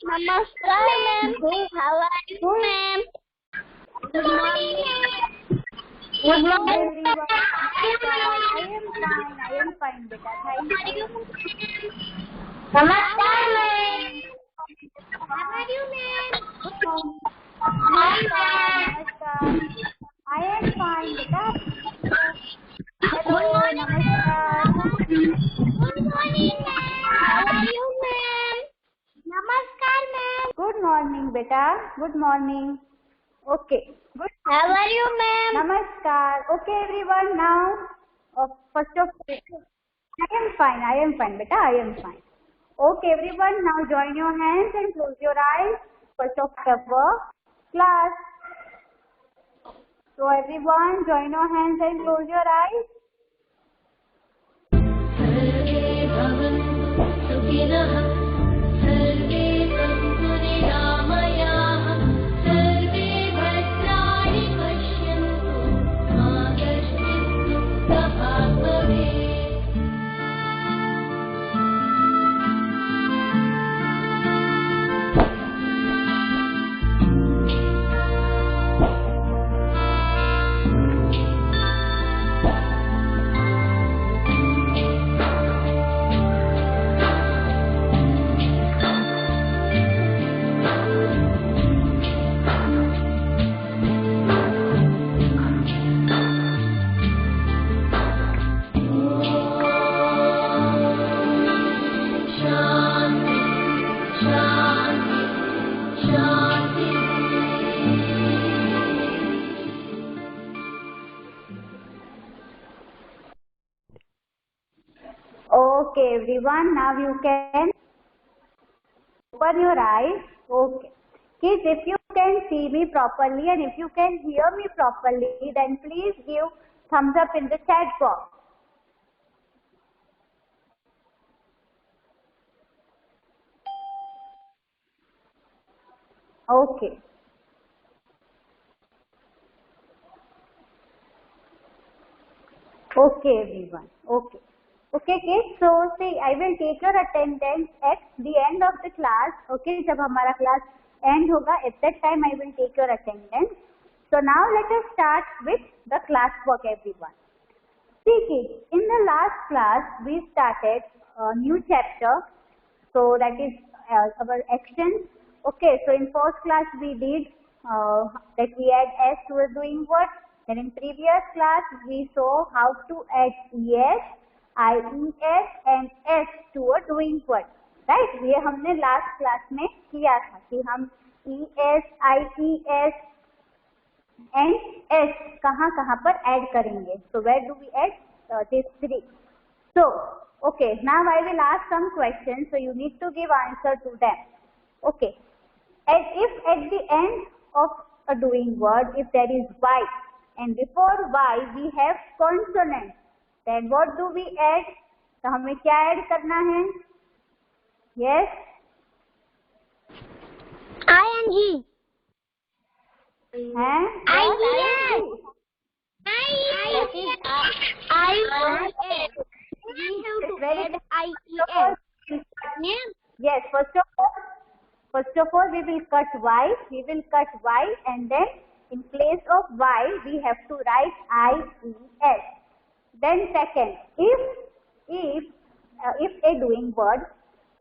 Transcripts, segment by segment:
Namaskar, ma'am. How are you, ma'am? Good morning. Good morning, everyone. I am fine, beta. Thank you. Namaskar, ma'am. How are you, ma'am? Good morning. Namaskar. I am fine, beta. Hello, namaskar. Good morning, ma'am. How are you, ma'am? Namaskar, ma'am. Good morning, beta. Good morning. Okay. Good. How are you, ma'am? Namaskar. Okay, everyone. Now, first of all, I am fine, beta. I am fine. Okay, everyone. Now join your hands and close your eyes. First of all, class. So everyone, join your hands and close your eyes. सर्वे भवन्तु सुखिनः सर्वे सन्तु निरामयाः सर्वे भद्राणि पश्यन्तु मा कश्चित् दुःखभाग् भवेत् Okay, everyone. Now you can open your eyes. Okay. Kids, if you can see me properly and if you can hear me properly, then please give thumbs up in the chat box. Okay. Okay, everyone. Okay. Okay, kids. So, see, I will take your attendance at the end of the class. Okay, जब हमारा class end होगा, at that time I will take your attendance. So now let us start with the class work, everyone. See, kids, in the last class we started a new chapter. So that is our actions. Okay, so in first class we did that we add S to a doing word. Then in previous class we saw how to add ES, IES and S to a doing word. Right? ये हमने last class में किया था कि हम ES, IES and S कहाँ पर add करेंगे. So where do we add these three? So okay, now I will ask some questions. So you need to give answer to them. Okay. And if at the end of a doing word, if there is Y and before Y we have consonant, then what do we add? तो हमें क्या add करना है? Yes. ING. हैं? IES. IES. We have to add IES. Yes, first of all we will cut Y. We will cut Y and then in place of Y we have to write IES. Then second, if a doing word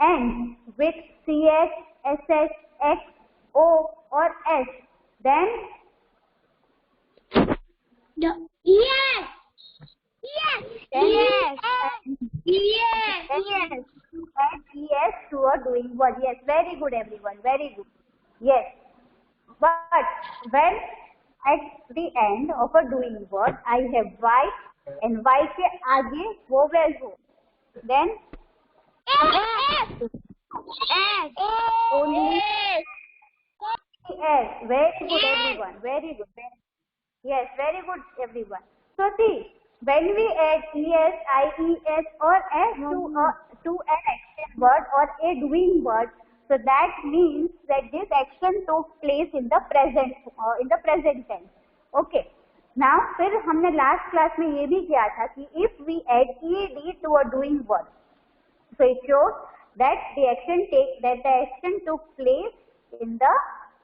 ends with CH, SH, X, O or S, then Yes. Yes. Yes. Yes. Add ES to a doing word. Yes, very good everyone, very good. Yes. But when at the end of a doing word I have Y and Y के आगे vowel हो, then S. only S. Very good everyone, very good. Yes, very good everyone. So see, when we add ES, IES or S to an action word or a doing word, so that means that this action took place in the present tense. Okay. Now फिर हमने last class में ये भी किया था कि if we add ED to a doing word, so it shows that the action took place in the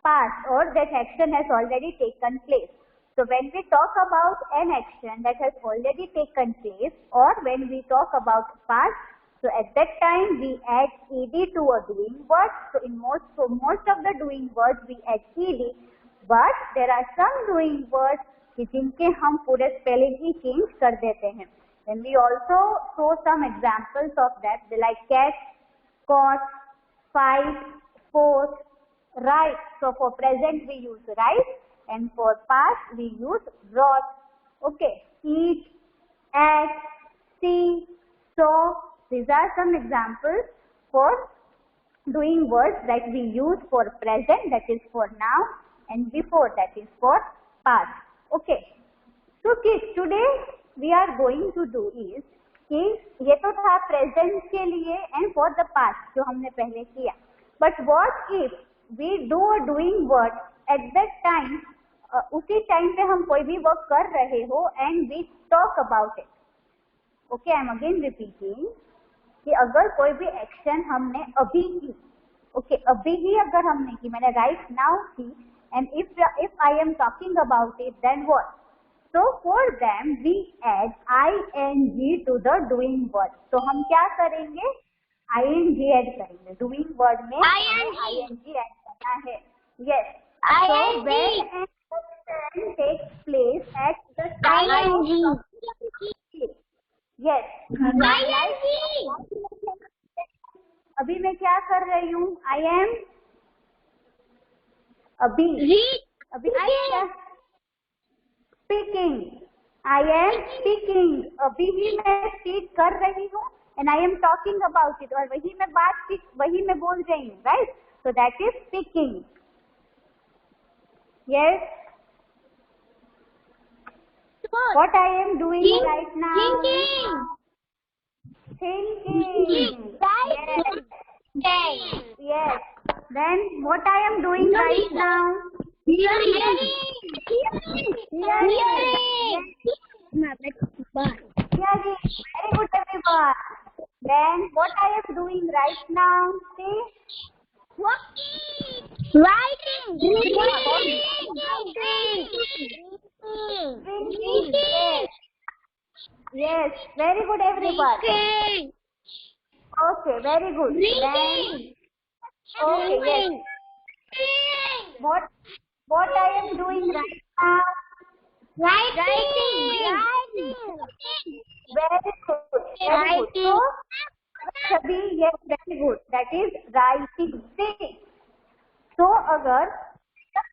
past or that action has already taken place. So when we talk about an action that has already taken place or when we talk about past, so at that time we add ed to a doing word. So in most of the doing words we add ed, but there are some doing words कि जिनके हम पूरे spelling ही change कर देते हैं. And we also show some examples of that, like catch, caught, fight, fought, write. So for present we use write and for past we use wrote. Okay, eat, act, see, saw. These are some examples for doing words that we use for present, that is for now, and before, that is for past. Okay, so kids, today we are going to do is कि ये तो था present के लिए and for the past जो हमने पहले किया. But what if we do a doing word at that time, उसी टाइम पे हम कोई भी वर्क कर रहे हो and we talk about it. Okay, I am again repeating कि अगर कोई भी एक्शन हमने अभी की, okay, अभी ही अगर हमने की, मैंने right now की, and if I am talking about it, then what? So for them we add ing to the doing word. तो हम क्या करेंगे? ing add करेंगे. Doing word में ing add करना है. Yes. So when an action takes place at the time of yes. अभी मैं क्या कर रही हूँ? I am अभी I am speaking. I am speaking. अभी ही मैं speak कर रही हूँ and I am talking about it. और वही मैं बोल रही हूँ, right? So that is speaking. Yes. What I am doing right now? Thinking. Yes. Then what I am doing right now? Hearing. Very good, everyone. Then what I am doing right now? See? Walking. Writing. Drinking. Yes. Very good, everyone. Okay, very good. Then, okay, yes. What I am doing right now? Writing. Very good. So, Sabhi, yes, very good. That is writing. See. So, अगर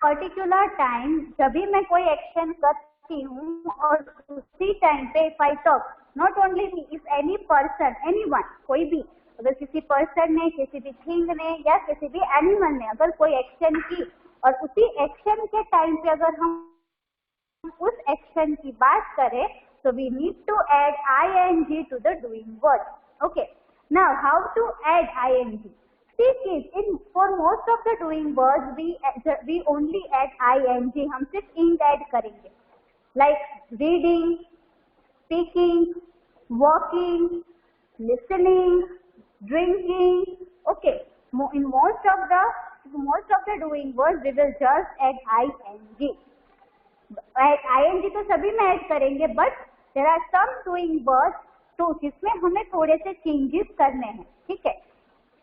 particular time जब भी मैं कोई action करती हूँ और उसी time पे if I talk, not only me, if any person, anyone, कोई भी, अगर किसी पर्सन ने, किसी भी थिंग ने या किसी भी एनिमल ने अगर कोई एक्शन की और उसी एक्शन के टाइम पे अगर हम उस एक्शन की बात करें तो we need to add ing to the doing word. Okay. Now how to add ing? See kids, for most of the doing words we only add ing. हम सिर्फ ing add करेंगे. Like reading, speaking, walking, listening, drinking. Okay. In most of the doing words we will just add ing. ing तो सभी में add करेंगे, but there are some doing words तो जिसमें हमें थोड़े से changes करने हैं, ठीक है?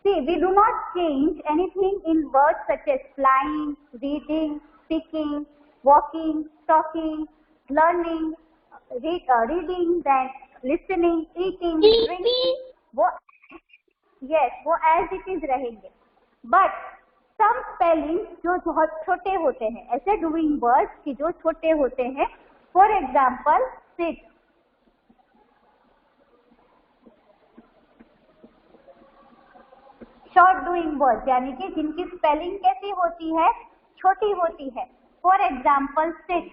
See, we do not change anything in words such as flying, reading, speaking, walking, talking, learning, reading, then listening, eating, drinking. वो as it is रहेंगे. But some spellings जो बहुत छोटे होते हैं, ऐसे doing words कि जो छोटे होते हैं, for example, sit. Short doing words यानी कि जिनकी spelling कैसी होती है, छोटी होती है. For example, sit.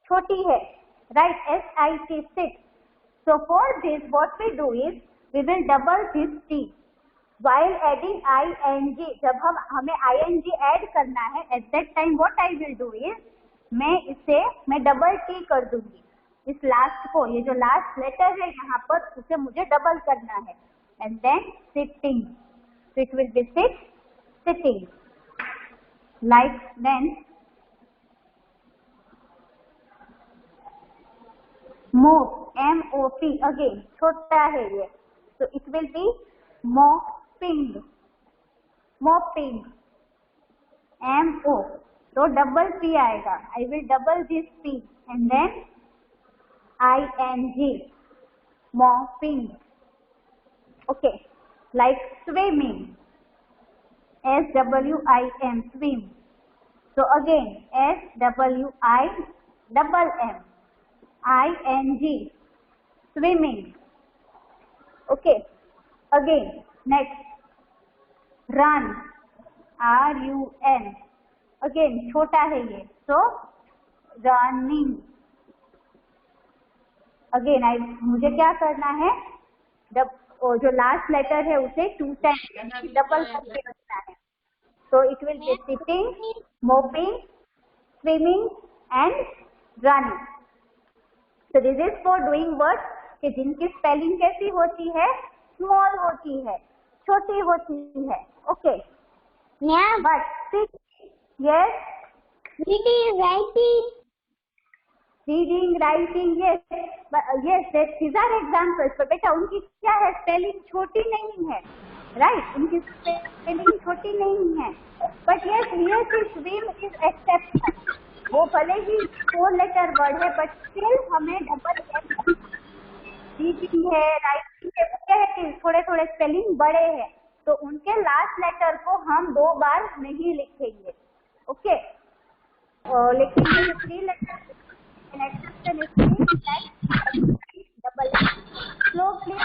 छोटी है, right? S-I-T, sit. So for this, what we do is we will double this T. While adding ing, जब हमें ing add करना है, at that time what I will do is मैं double T कर दूंगी. इस last को, ये जो last letter है यहाँ पर, उसे मुझे double करना है. and then sitting. So it will be sit, sitting. Like then mop, M-O-P, again छोटा है ये, so it will be mopping, mopping, M-O, तो double P आएगा. I will double this P and then I-N-G, mopping. Okay, like swimming, S-W-I-M, swim. So again S-W-I-M-M, I-N-G, swimming. Okay, again next run, R-U-N, again छोटा है ये, so running. Again मुझे क्या करना है, जो लास्ट लेटर है उसे 2 टाइम्स डबल करके रखना है. So it will be sitting, mopping, swimming and running. So this is for doing words कि जिनकी स्पेलिंग कैसी होती है, स्मॉल होती है, छोटी होती है. Okay, but yes, reading, writing, yes, these are examples. तो बेटा उनकी क्या है, स्पेलिंग छोटी नहीं है, राइट, उनकी स्पेलिंग छोटी नहीं है. But yes, here to swim is exception. वो भले ही 4 लेटर वर्ड है बट स्टिल हमें डबल रीडिंग है, राइटिंग है, वो क्या है कि थोड़े थोड़े स्पेलिंग बड़े हैं, तो उनके लास्ट लेटर को हम 2 बार नहीं लिखेंगे. ओके, लिखेंगे 3 letter exception is double. Slow please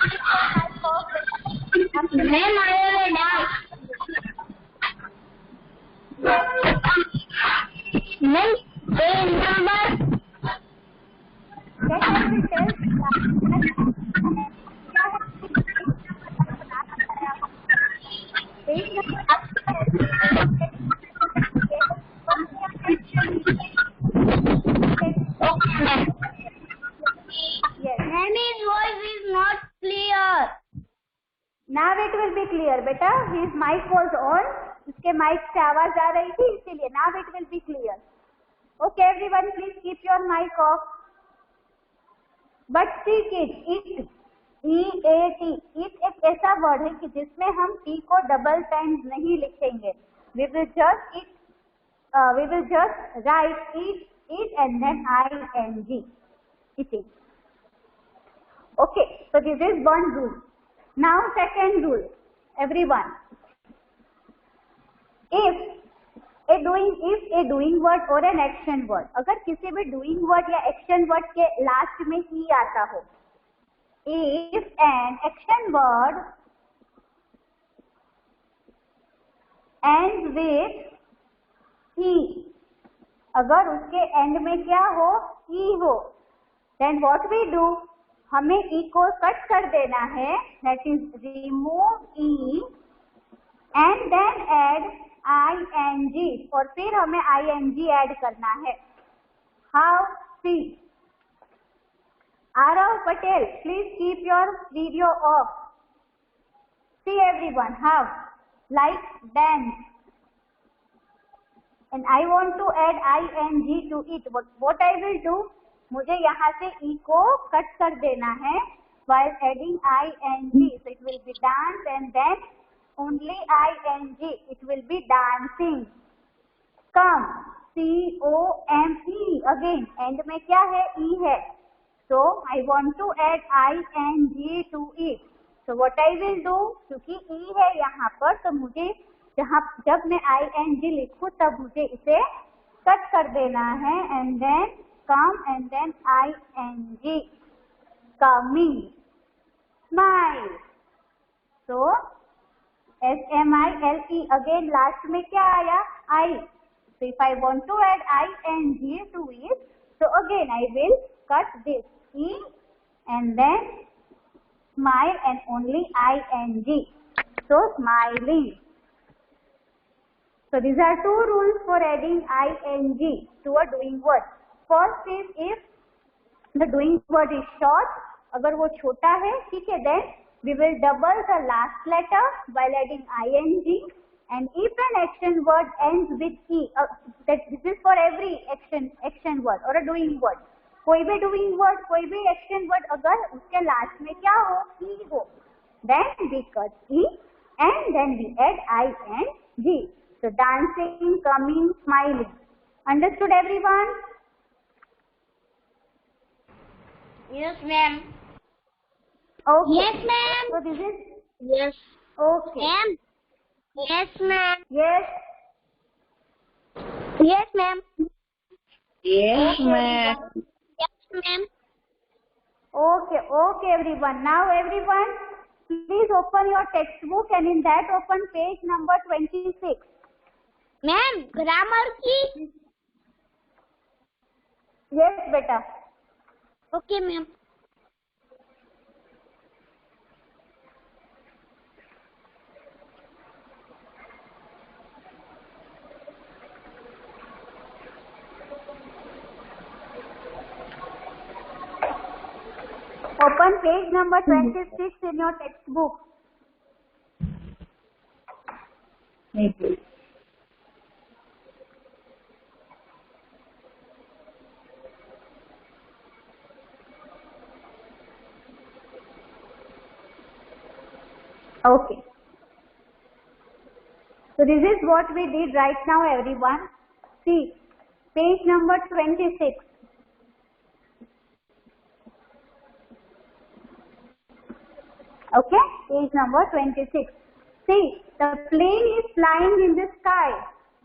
Now it will be clear. बेटा, his mic was on. उसके माइक से आवाज आ रही थी इसीलिए. Now it will be clear. Okay, everyone, please keep your mic off. But see kids, E-A-T, it एक ऐसा word है कि जिसमें हम T को डबल टाइम्स नहीं लिखेंगे. We will just write it and then I-N-G. Eating. Okay, so this is one rule. Now second rule, everyone. If a doing word or an action word, अगर किसी भी doing word या action word के last में ही आता हो, if an action word ends with he, अगर उसके end में क्या हो, he हो, then what we do, हमें e को कट कर देना है, that is remove e and then add ing, और फिर हमें ing ऐड करना है. How? See, Arav Patel, please keep your video off. See everyone, how? Like dance. And I want to add ing to it. What I will do? मुझे यहाँ से e को cut कर देना है while adding ing. So it will be dance and then only ing. It will be dancing. Come, C-O-M-E. Again, end में क्या है? E है. So I want to add ing to it. So what I will do? क्योंकि e है यहाँ पर, तो मुझे जब मैं ing लिखूँ तब मुझे इसे कट कर देना है and then come and then ing. Coming. Smile. So S-M-I-L-E. Again last में क्या आया? I. So if I want to add ing to it, so again I will cut this E and then smile and only ing. So smiling. So these are 2 rules for adding ing to a doing word. First is if the doing word is short, अगर वो छोटा है, ठीक है, then we will double the last letter while adding ing, and if an action word ends with e, that this is for every action word or a doing word, कोई भी doing word, कोई भी action word अगर उसके last में क्या हो, e हो, then we cut e and then we add ing. So dancing, coming, smiling. Understood everyone? Yes, ma'am. Okay. Yes, ma'am. So this is Yes. okay. Ma'am. Yes, ma'am. Yes. Yes, ma'am. Yes, ma'am. Yes, ma'am. Okay, everyone. Now everyone, please open your textbook and in that open page number 26. Ma'am, grammar की. Yes, beta. Okay, ma'am. Open page number 26 in your textbook. Okay. So this is what we did right now, everyone. See, page number 26. Okay, page number 26. See, the plane is flying in the sky.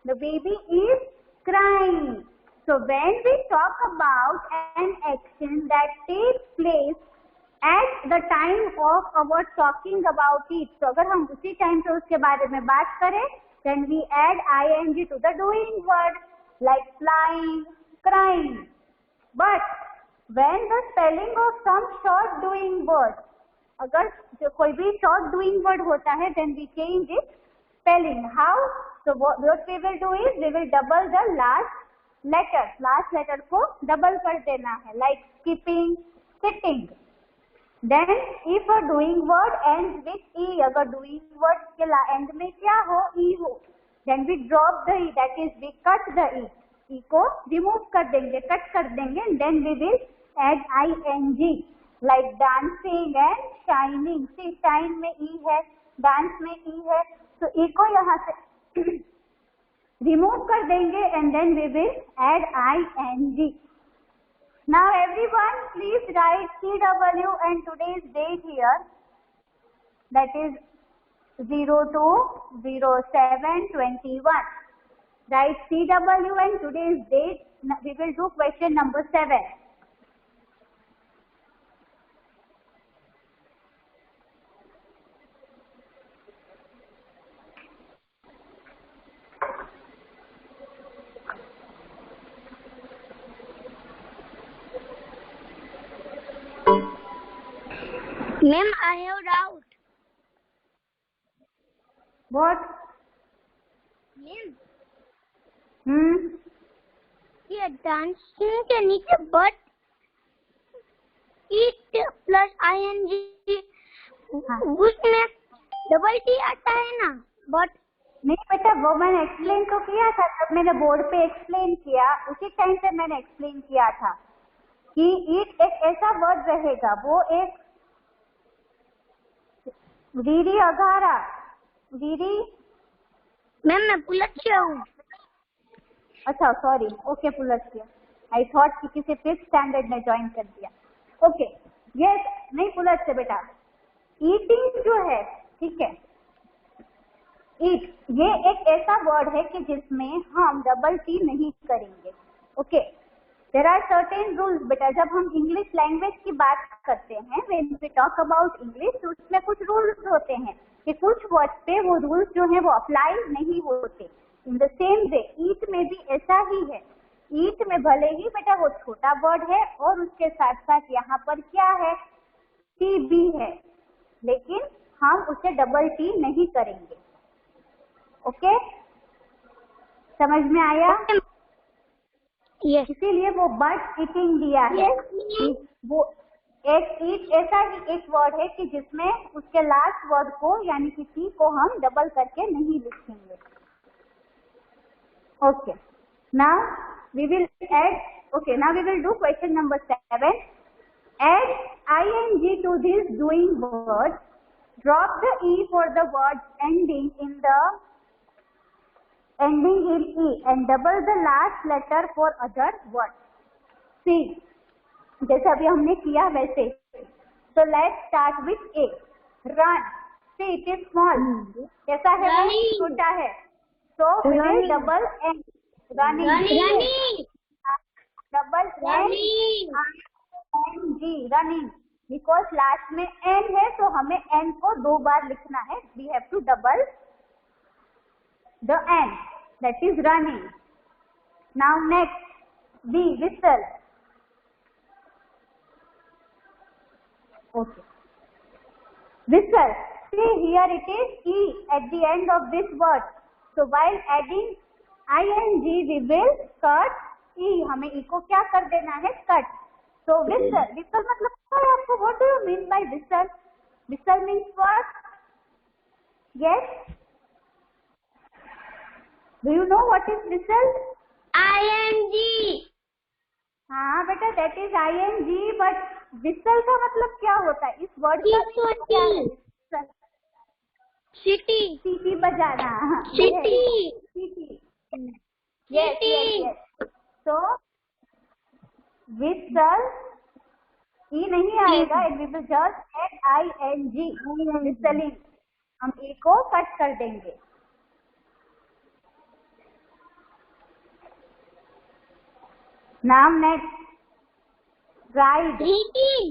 The baby is crying. So when we talk about an action that takes place at the time of our talking about it, तो अगर हम उसी time पे उसके बारे में बात करें, then we add ing to the doing word like flying, crying. But when the spelling of some short doing word, अगर कोई भी short doing word होता है, then we change its spelling. How? So what we will do is we will double the last letter. Last letter को double कर देना है, like skipping, sitting. Then if a doing word ends with e, अगर doing word के end में क्या हो, e हो, then we drop the e, that is we cut the e. e को remove कर देंगे, cut कर देंगे, and then we will add ing. Like dancing and shining. See, shine में e है, dance में e है, तो e को यहाँ से remove कर देंगे and then we will add ing. Now everyone, please write CW and today's date here. That is 02/07/21. Write CW and today's date. We will do question number 7. Ma'am, I have doubt. What? Ma'am, ये dancing के नीचे but it plus ing उसमें double T आता है ना, but नहीं बेटा, वो मैंने एक्सप्लेन तो किया था, जब मैंने बोर्ड पे एक्सप्लेन किया उसी टाइम पे मैंने एक्सप्लेन किया था कि ईट एक ऐसा वर्ड रहेगा, वो एक वीरी अघारा, वीरी। मैम मैं पुलत्य हूँ। अच्छा सॉरी, ओके पुलत्य। आई थॉट कि किसी 5th स्टैंडर्ड ने ज्वाइन कर दिया। ओके, यस, नहीं पुलत्य बेटा। ईटिंग जो है, ठीक है, ईट ये एक ऐसा वर्ड है कि जिसमें हम डबल टी नहीं करेंगे। Okay, there are certain rules बेटा। जब हम इंग्लिश लैंग्वेज की बात करते हैं, when we talk about English, तो उसमें कुछ रूल्स होते हैं कि कुछ वर्ड पे वो रूल्स जो है वो अप्लाई नहीं होते। इन द सेम वे ईट में भी ऐसा ही है। ईट में भले ही बेटा वो छोटा वर्ड है और उसके साथ साथ यहाँ पर क्या है, टी भी है, लेकिन हम उसे डबल टी नहीं करेंगे। ओके, समझ में आया? Yes. इसीलिए वो बट ईटिंग दिया है। Yes. वो एक ऐसा ही एक वर्ड है कि जिसमें उसके लास्ट वर्ड को यानी कि टी को हम डबल करके नहीं लिखेंगे. Okay. Now we will add. Okay. Now we will do question number 7. Add ing to these doing words. Drop the e for the words ending in e and double the last letter for other words. See, जैसे अभी हमने किया वैसे. So let's start with A. Run. See, it is small. कैसा है? छोटा है. So we will double N. Running. Double N. Running. Because last में N है तो हमें N को 2 बार लिखना है. We have to double the N. That is running. Now next B. Whistle. Okay. Whistle. See, here it is E at the end of this word. So while adding ing we will cut e. हमें e को क्या कर देना है? Cut. So whistle. Whistle मतलब क्या है आपको? What do you mean by whistle? Whistle means what? Yes. Do you know what is whistle? ing. हाँ बेटा, that is ing, but whistle का मतलब क्या होता है? इस वर्ड का मतलब क्या है? सीटी बजाना. सीटी. Yes. So whistle e नहीं आएगा. We will just add ing. Whistling. हम e को कट कर देंगे. Now next. Ride. Reading.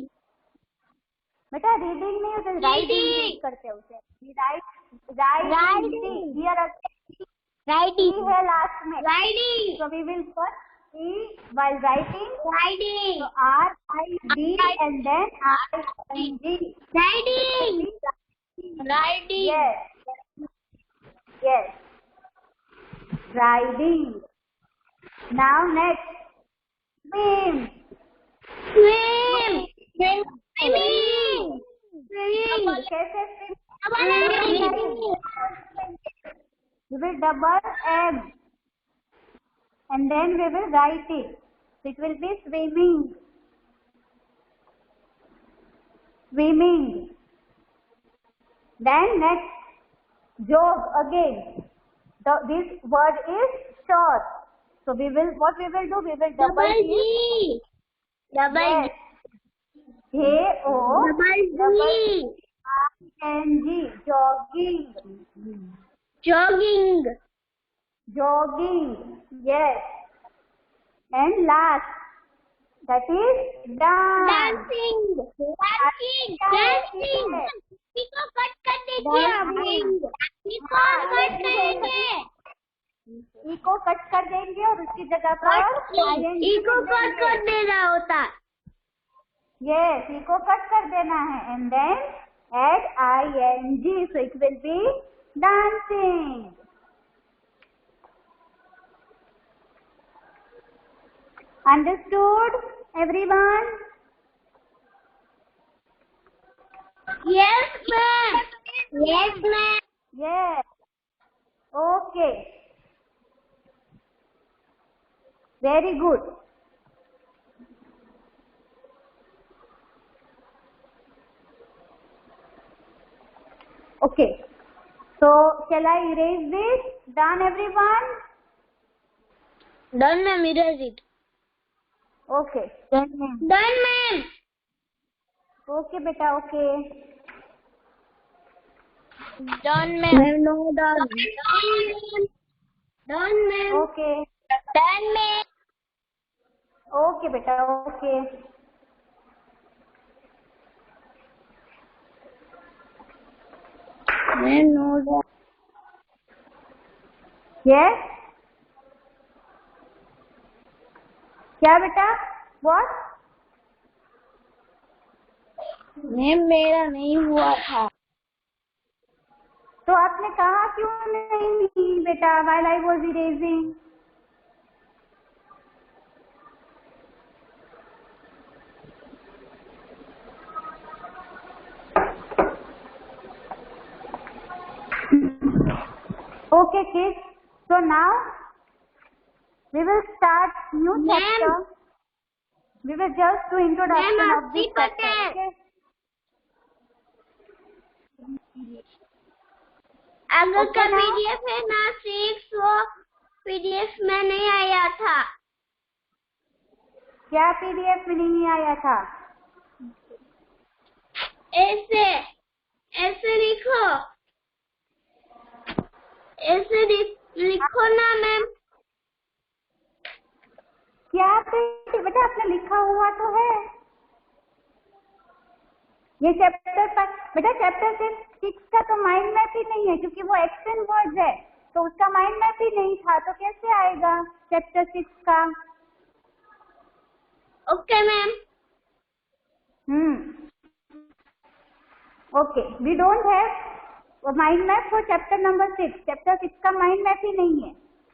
बेटा रीडिंग नहीं होता, राइडिंग करते हैं उसे. राइडिंग. Here Riding. E है लास्ट में. Riding. So we will put E while writing. Riding. So R-I-D and then I-N-G. Riding. Riding. Yes. Riding. Now next. Swim. Swim. Swimming. कैसे swim? We will double M and then we will write it. It will be swimming. Then next, jog again. This word is short. So what we will do? We will double G. Yes. J-O-G-I-N-G. Jogging. Yes. And last, that is dance. Dancing. इसको cut कर दीजिए. को cut कर देंगे और उसकी जगह पर इसको कट कर देना होता. Yes, को कट कर देना है and then add ing, so it will be dancing. Understood, everyone? Yes, ma'am. Yes. Okay. Very good. Okay. So, shall I erase this? Done, everyone? Done, ma'am. Erase it. Okay. Done, ma'am. Okay, beta. Okay. Done, ma'am. No, done. Done, ma'am. Okay. Done, ma'am. Okay, beta. Okay. Ma'am, no, done. Yes? क्या बेटा? What? Ma'am मेरा नहीं हुआ था. तो आपने कहा क्यों नहीं बेटा? While I was erasing. Okay, kids. So now we will start new Ma'am. chapter. We will just do introduction Ma'am, of this Aarti chapter. Patel. Okay. आगे Okay का now? पीडीएफ है ना 6 वो पीडीएफ में नहीं आया था। क्या PDF में नहीं आया था? ऐसे ऐसे लिखो, ऐसे लिखो ना मैम। क्या बेटा आपने लिखा हुआ तो है ये चैप्टर पर। बेटा चैप्टर 6 का तो माइंड मैप ही नहीं है क्योंकि वो एक्शन वर्ड्स है, तो उसका माइंड मैप ही नहीं था, तो कैसे आएगा चैप्टर 6 का? Okay ma'am. Okay, we don't have mind map for chapter number 6। Chapter 6 का माइंड मैप ही नहीं है।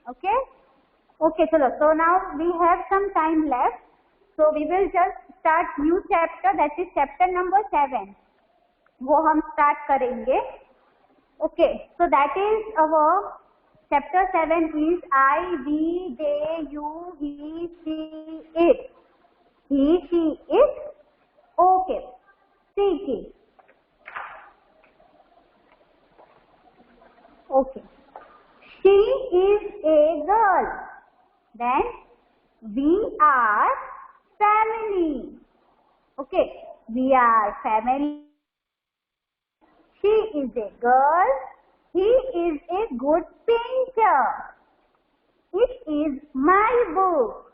ओके ओके, चलो। So now we have some time left, so we will just start new chapter, that is chapter number 7। वो हम start करेंगे। Okay, so that is our chapter 7 is I, we, they, you, he, she, it. He, she, it. Okay, see it. Okay, she is a girl. Then we are family. Okay, we are family. She is a girl. He is a good painter. It is my book.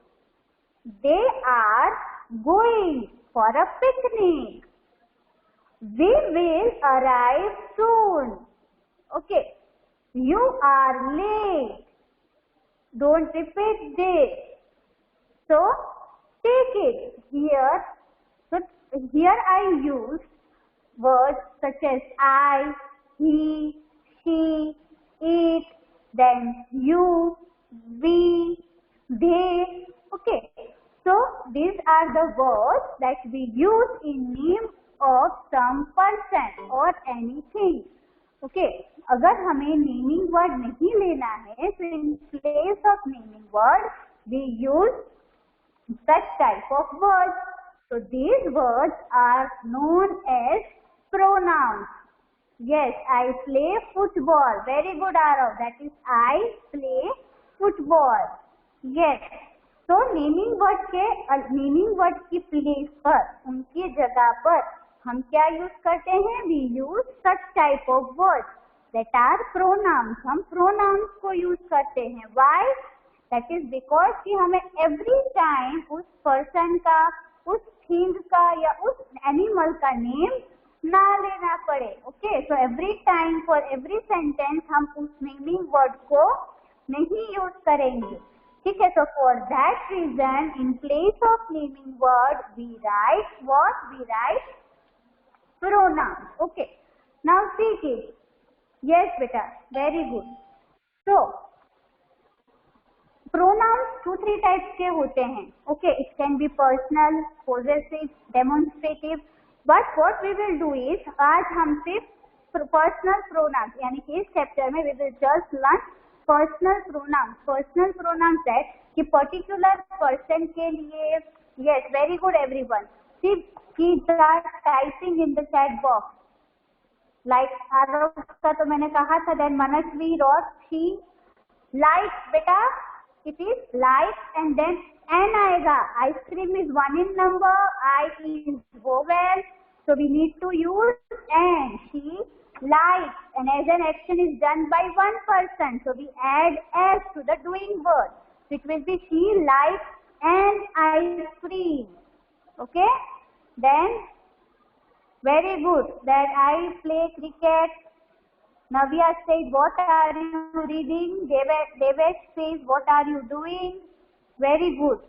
They are going for a picnic. We will arrive soon. Okay, you are late. Don't repeat this. So take it here. So here I use words such as I, he, she, it, then you, we, they. Okay, so these are the words that we use in name of some person or anything. Okay, अगर हमें naming word नहीं लेना है तो in place of naming word we use such type of words. So these words are known as pronouns. Yes, I play football. Very good, Arav. That is I play football. Yes. So naming word की place पर, उनकी जगह पर हम क्या use करते हैं? We use such type of words that are pronouns. हम pronouns को यूज करते हैं. Why? That is because कि हमें every time उस person का, उस thing का या उस animal का name ना लेना पड़े. Okay, so every time for every sentence हम उस naming word को नहीं यूज करेंगे. ठीक है, so for that reason in place of naming word we write what? We write pronouns. Okay, now see it. Yes beta, very good. So pronouns 2-3 types के होते हैं. Okay, it can be personal, possessive, demonstrative. But what we will do is आज हम सिर्फ personal pronouns यानी कि इस chapter में we will just learn personal pronouns. Personal pronouns that कि particular person के लिए. Yes, very good everyone. See, keep that typing in the chat box. Like Aarav का तो मैंने कहा था. Then Manashvi wrote she likes. बेटा it is like and then n आएगा. Ice cream is 1 in number, I is vowel, so we need to use n. She likes, and as an action is done by one person, so we add s to the doing word. So it will be she likes an ice cream. Okay, then very good. Then I play cricket. Navya said, what are you reading? Devesh says, what are you doing? Very good.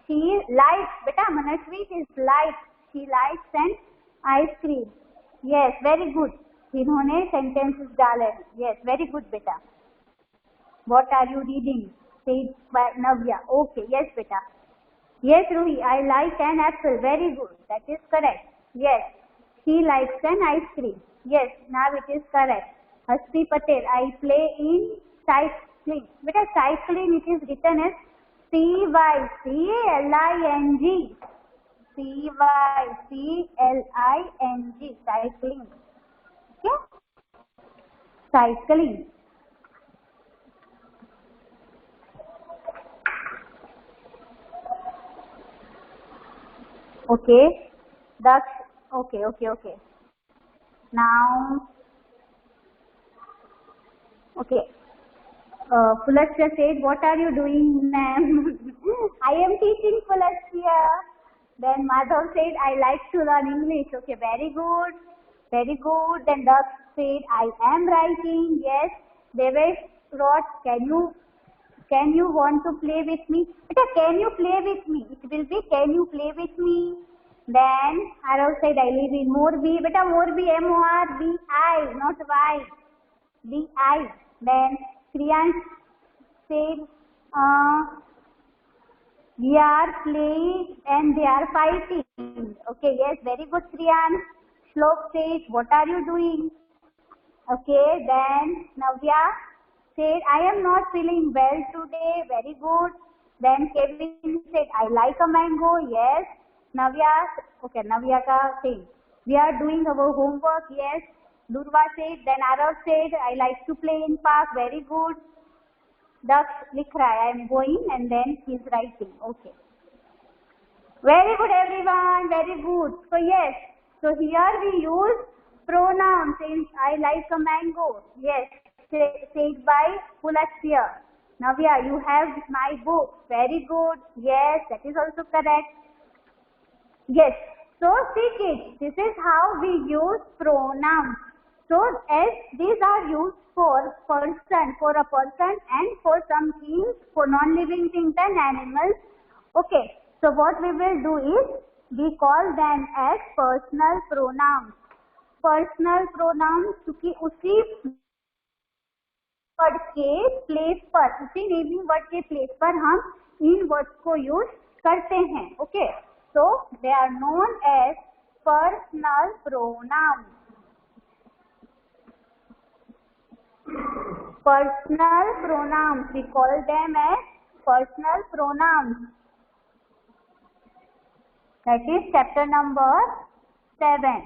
She likes, beta Manashvi is likes. She likes an ice cream. Yes, very good. इन्होंने sentences डाले. Yes, very good beta. What are you reading? Said by Navya. Okay, yes beta. Yes Ruhi, I like an apple. Very good. That is correct. Yes, she likes an ice cream. Yes, now it is correct. Hasti Patel, I play in cycling. Beta cycling, it is written as C-Y-C-L-I-N-G. C-Y-C-L-I-N-G. Cycling. Okay? Cycling. Okay. That's okay. Now, okay. Pulastya said, what are you doing, ma'am? I am teaching Pulastya. Then Madhav said, I like to learn English. Okay, very good. Then Daksh said, I am writing. Yes. Devesh wrote, can you want to play with me? Beta, can you play with me? It will be, can you play with me? Then Arav said, I live in Morbi. Beta, Morbi, M-O-R-B-I, not Y. B-I. Then Kriyansh said, we are playing and they are fighting. Okay, yes, very good, Kriyansh. Shlok said, what are you doing? Okay, then Navya said, I am not feeling well today. Very good. Then Kevin said, I like a mango. Yes. Navya ka thing. We are doing our homework. Yes. Durva said, then Arav said, I like to play in park. Very good. Daksh likh raha hai, I am going, and then he is writing. Okay. Very good, everyone. Very good. So yes. So here we use pronouns. Since I like a mango. Yes. Said by Pulastya. Navya, you have my book. Very good. Yes, that is also correct. Yes. So see kids, this is how we use pronouns. So as these are used for a person and for some things, for non-living things and animals. Okay. So what we will do is, we call them as personal pronouns. Personal pronouns क्योंकि उसी word के place पर, उसी naming word के place पर हम इन words को use करते हैं. Okay, so they are known as personal pronouns. Personal pronouns, we call them as personal pronouns. That is chapter number 7.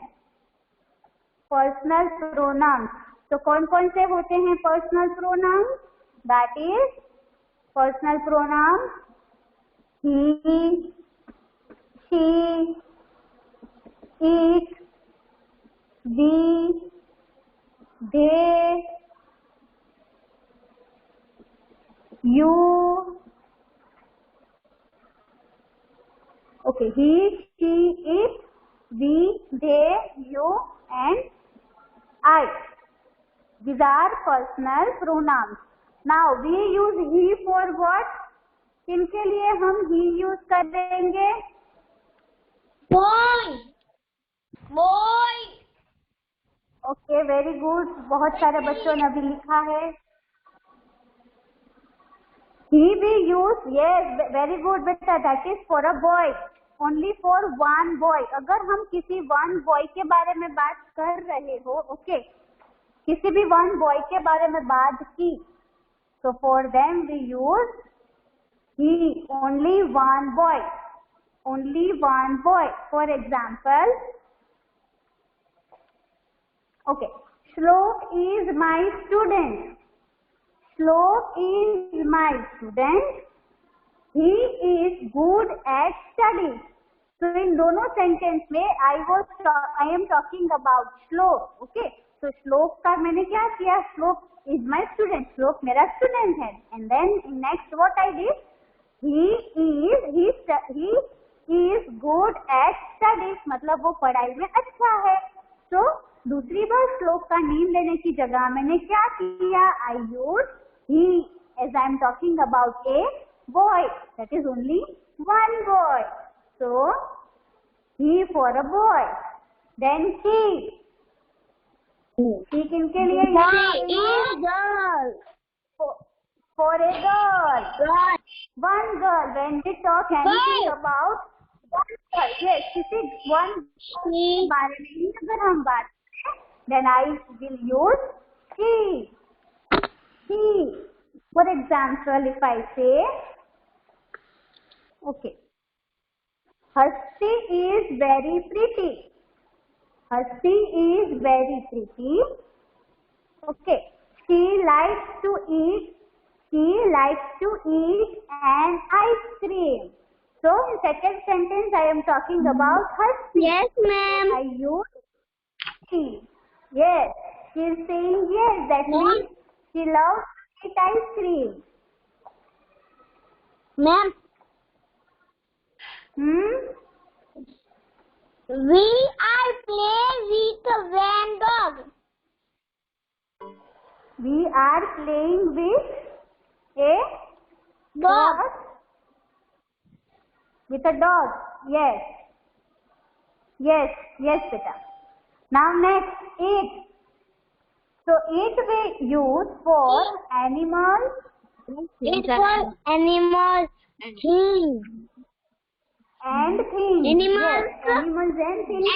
Personal pronouns. तो कौन कौन से होते हैं personal pronouns? That is personal pronouns he, she, it, we, they, you. Okay, he, she, it, we, they, you and I. These are personal pronouns. Now we use he for what? किनके लिए हम he use कर देंगे? boy. Okay, very good. बहुत सारे बच्चों ने अभी लिखा है. He we use, yes, very good beta, that is for a boy, only for one boy. अगर हम किसी one boy के बारे में बात कर रहे हो, okay, किसी भी one boy के बारे में बात की, so for them we use he, only one boy. For example, okay, Shlok is my student. Shlok is my student. He is good at studies. So in दोनों सेंटेंस में I am talking about Shlok. Okay. So Shlok का मैंने क्या किया? Shlok is my student. Shlok मेरा student है. And then next what I did? He is good at studies. मतलब वो पढ़ाई में अच्छा है. So दूसरी बार Shlok का नेम लेने की जगह मैंने क्या किया? I used he, as I am talking about a boy. That is only one boy. So he for a boy. Then she. She किनके लिए? Girl. For a girl. One girl. When we talk anything about one girl, yes, किसी one के बारे में ही अगर हम बात करें, then I will use she. For example, if I say, okay, Hasti is very pretty. Hasti is very pretty. Okay. She likes to eat an ice cream. So in second sentence I am talking about Hasti. Yes, ma'am. I use she. Yes. She is saying yes. That means she loves to eat ice cream. Ma'am, we are playing with a van dog. We are playing with a Dog. what? With a dog. Yes. Yes, beta. Now next, eat. So eat we use for animals. It's for animals, things. And things. Animals. Yes, animals and things.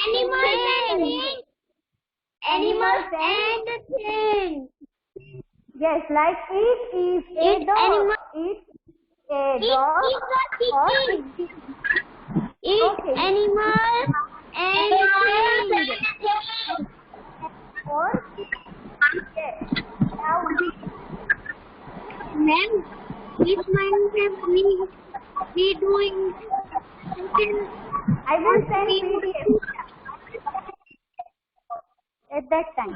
Animals and things. Yes, like eat is a Eat dog. animal. Eat a dog Eat is or a chicken. chicken. Eat Okay. animals and things. Or yes. Now Ma'am, this Minecraft we doing something. I will send PDF at that time.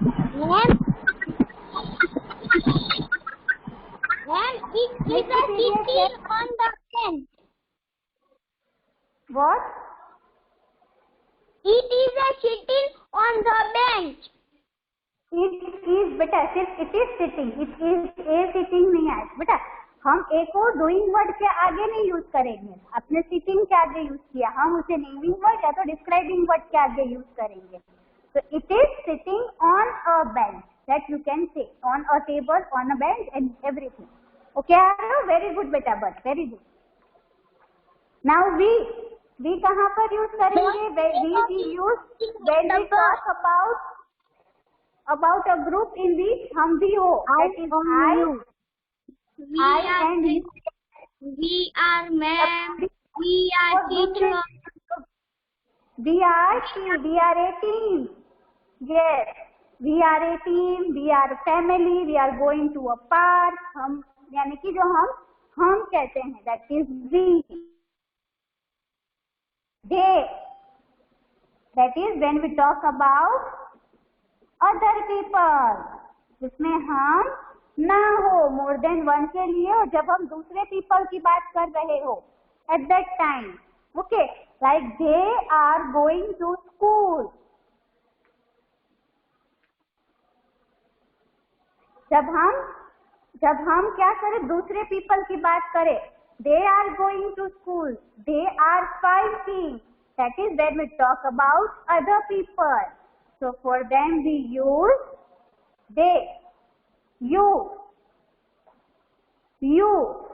Ma'am, it is a sitting on the bench. What? It is a sitting on the bench. It is बेटा सिर्फ it is sitting. It is a sitting नहीं है बेटा. हम a को doing word के आगे नहीं यूज करेंगे. अपने sitting के आगे यूज किया, हम उसे naming word या तो describing word के आगे यूज करेंगे. So it is sitting on a bench. That you can say on a table, on a bench, and everything. Okay, Arnav? Very good बेटा, but very good. Now we कहाँ पर use करेंगे? We use when we talk about a group in which हम भी हो. That is I and you. We are ma'am. We are teacher. We are a team. Yes. We are a team. We are a family. We are going to a park. हम यानी कि जो हम कहते हैं. That is we. They. That is when we talk about other people, जिसमें हम ना हो more than one के लिए, और जब हम दूसरे people की बात कर रहे हो at that time. Okay, like they are going to school. जब हम क्या करें, दूसरे people की बात करें, they are going to school, they are fighting. That is when we talk about other people. So for them we use they. You.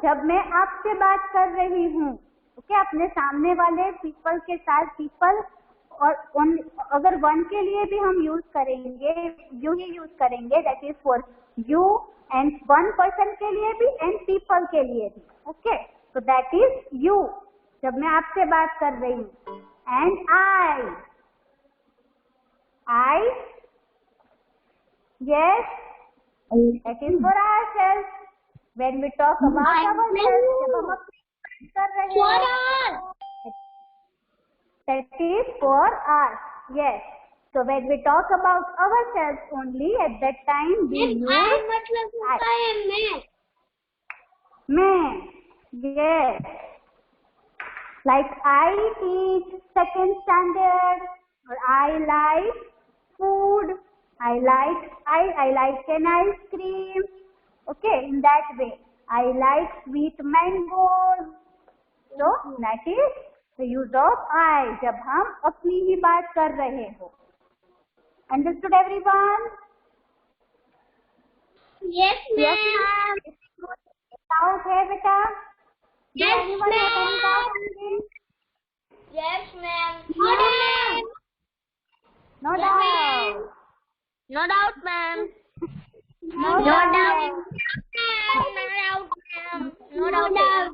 जब मैं आपसे बात कर रही हूँ, ओके, अपने सामने वाले people के साथ people, और अगर one के लिए भी हम यूज करेंगे, you ही यूज करेंगे. That is for you, and one person के लिए भी and people के लिए भी. Okay, so that is you. जब मैं आपसे बात कर रही हूँ. And I, yes, that is for ourselves. When we talk about ourselves, जब हम अपनी बात कर रहे हैं, that is for us. Yes. So when we talk about ourselves only, at that time we use मतलब होता है मैं. Yes. Like I teach second standard, or I like food, I like an ice cream. Okay, in that way. I like sweet mangoes. So that is the use of I, जब हम अपनी ही बात कर रहे हो. Understood everyone? Yes, ma'am. Doubt है बेटा? Yes, Anyone have any doubt ma'am. on this? Yes, ma'am. No doubt. No doubt. No doubt, ma'am. No doubt. No doubt.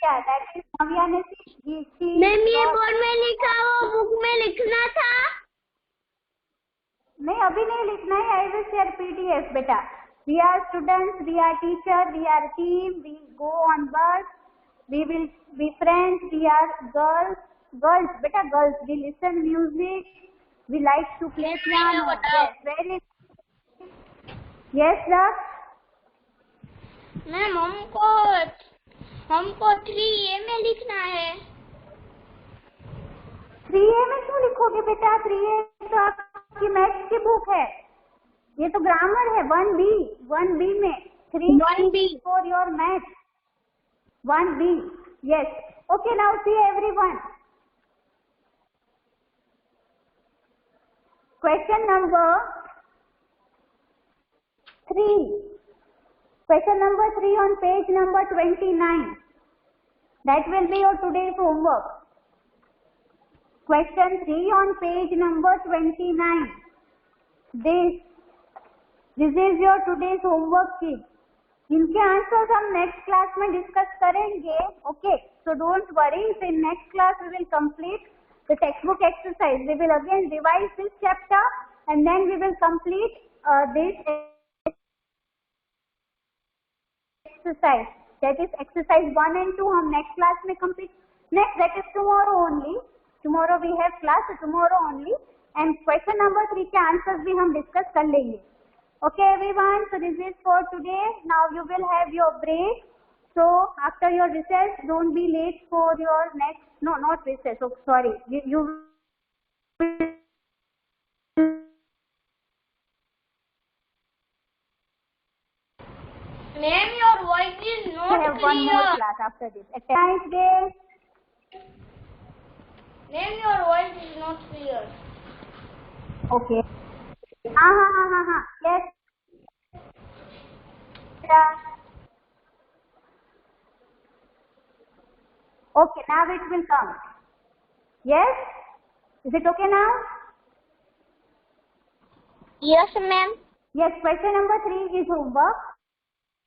Yeah, that is Navya ने she मैम ये board में लिखा वो book में लिखना था. नहीं अभी नहीं लिखना है. I will share PDF बेटा. We are students, we are teacher, we are team, we go on bus, we will be friends, we are girls बेटा girls, we listen music, we like to play piano. Yes, very. Yes, love. Ma'am हमको 3A में लिखना है. 3A में क्यों लिखोगे बेटा? 3A तो आपकी मैथ्स की बुक है. ये तो ग्रामर है. 1B में 3B for your math. 1B. Yes. Okay, now see everyone. Question number 3. Question number 3 on page number 29. That will be your today's homework. Question 3 on page number 29. This is your today's homework kids. इनके answers हम next class में discuss करेंगे. Okay, so don't worry. In next class we will complete the text book exercise. We will again revise this chapter and then we will complete this exercise, that is exercise 1 and 2 हम next class में complete. Next, that is tomorrow only. Tomorrow we have class, so tomorrow only. And question number 3 के answers भी हम discuss कर लेंगे. Okay everyone, so this is for today. Now you will have your break. So after your recess, don't be late for your next, no, not recess, oh sorry, you Ma'am, your voice is not have clear. one more class after this. Have a nice day. Ma'am, your voice is not clear. Okay. हाँ. Yes. Okay, now it will come. Yes? Is it okay now? Yes, ma'am. Yes, question number 3 is homework.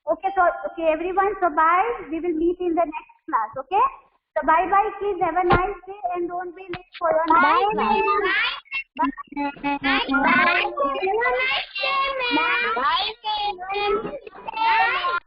Okay, so okay everyone, so bye. We will meet in the next class, okay? So bye kids, have a nice day and don't be late for your next class. Bye. Have a nice day, ma'am. Bye.